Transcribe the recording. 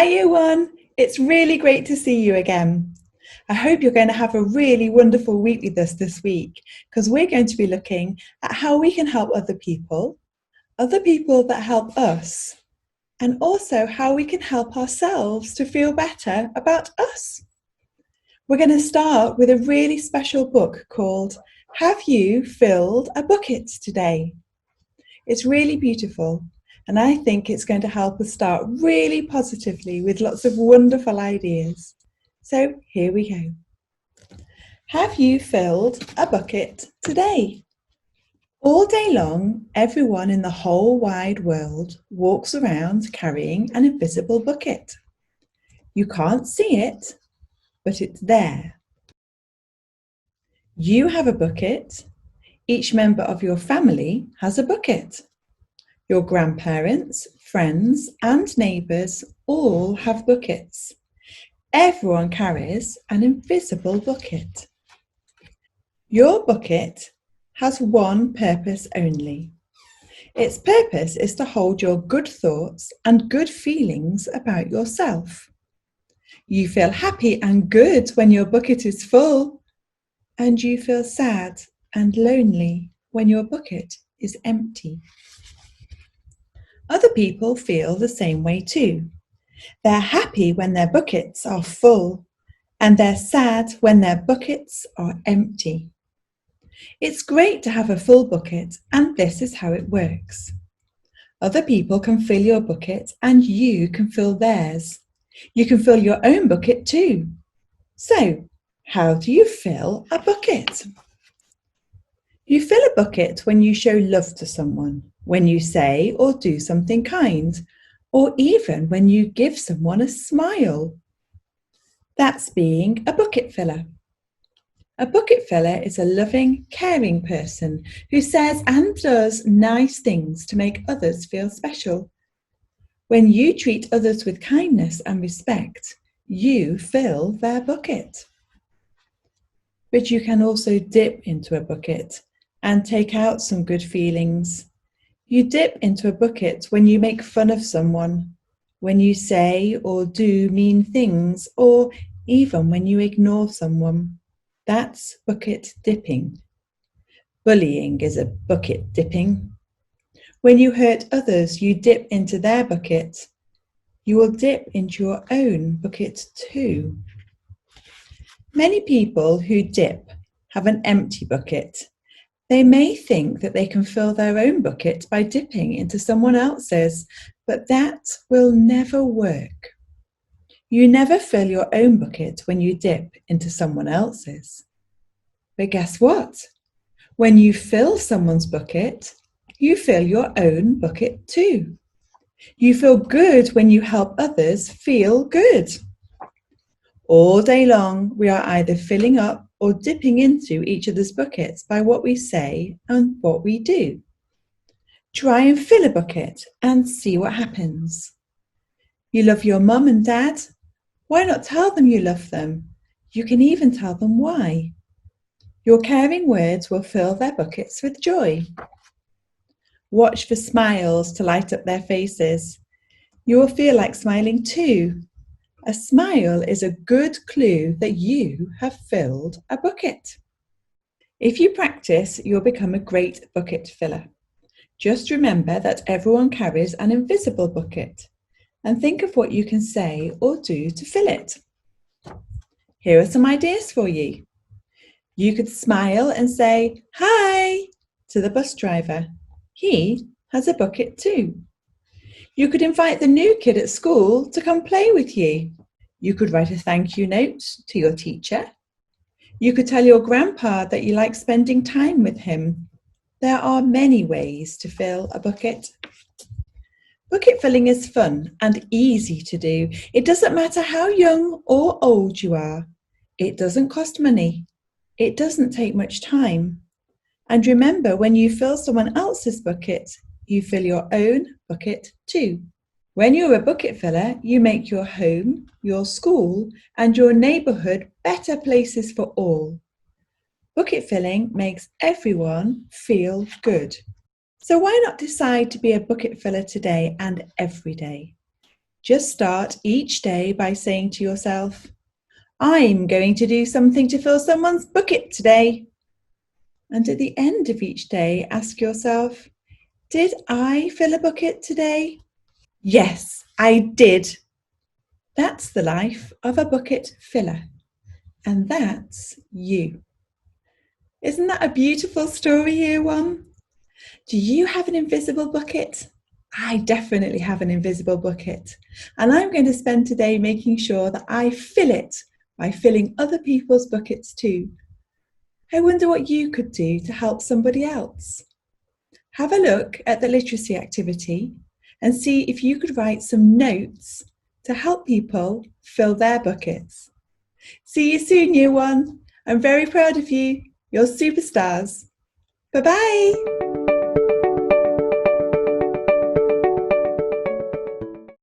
Hi, Year One. It's really great to see you again. I hope you're going to have a really wonderful week with us this week because we're going to be looking at how we can help other people that help us, and also how we can help ourselves to feel better about us. We're going to start with a really special book called Have You Filled a Bucket Today? It's really beautiful, and I think it's going to help us start really positively with lots of wonderful ideas. So here we go. Have you filled a bucket today? All day long, everyone in the whole wide world walks around carrying an invisible bucket. You can't see it, but it's there. You have a bucket. Each member of your family has a bucket. Your grandparents, friends, and neighbours all have buckets. Everyone carries an invisible bucket. Your bucket has one purpose only. Its purpose is to hold your good thoughts and good feelings about yourself. You feel happy and good when your bucket is full, and you feel sad and lonely when your bucket is empty. Other people feel the same way too. They're happy when their buckets are full, and they're sad when their buckets are empty. It's great to have a full bucket, and this is how it works. Other people can fill your bucket, and you can fill theirs. You can fill your own bucket too. So, how do you fill a bucket? You fill a bucket when you show love to someone, when you say or do something kind, or even when you give someone a smile. That's being a bucket filler. A bucket filler is a loving, caring person who says and does nice things to make others feel special. When you treat others with kindness and respect, you fill their bucket. But you can also dip into a bucket and take out some good feelings. You dip into a bucket when you make fun of someone, when you say or do mean things, or even when you ignore someone. That's bucket dipping. Bullying is a bucket dipping. When you hurt others, you dip into their bucket. You will dip into your own bucket too. Many people who dip have an empty bucket. They may think that they can fill their own bucket by dipping into someone else's, but that will never work. You never fill your own bucket when you dip into someone else's. But guess what? When you fill someone's bucket, you fill your own bucket too. You feel good when you help others feel good. All day long, we are either filling up or dipping into each other's buckets by what we say and what we do. Try and fill a bucket and see what happens. You love your mum and dad? Why not tell them you love them? You can even tell them why. Your caring words will fill their buckets with joy. Watch for smiles to light up their faces. You will feel like smiling too. A smile is a good clue that you have filled a bucket. If you practice, you'll become a great bucket filler. Just remember that everyone carries an invisible bucket, and think of what you can say or do to fill it. Here are some ideas for you. You could smile and say, "Hi," to the bus driver. He has a bucket too. You could invite the new kid at school to come play with you. You could write a thank you note to your teacher. You could tell your grandpa that you like spending time with him. There are many ways to fill a bucket. Bucket filling is fun and easy to do. It doesn't matter how young or old you are. It doesn't cost money. It doesn't take much time. And remember, when you fill someone else's bucket, you fill your own bucket too. When you're a bucket filler, you make your home, your school, and your neighbourhood better places for all. Bucket filling makes everyone feel good. So why not decide to be a bucket filler today and every day? Just start each day by saying to yourself, I'm going to do something to fill someone's bucket today. And at the end of each day, ask yourself, did I fill a bucket today? Yes, I did. That's the life of a bucket filler. And that's you. Isn't that a beautiful story, Year One? Do you have an invisible bucket? I definitely have an invisible bucket. And I'm going to spend today making sure that I fill it by filling other people's buckets too. I wonder what you could do to help somebody else. Have a look at the literacy activity and see if you could write some notes to help people fill their buckets. See you soon, Year One. I'm very proud of you. You're superstars. Bye-bye.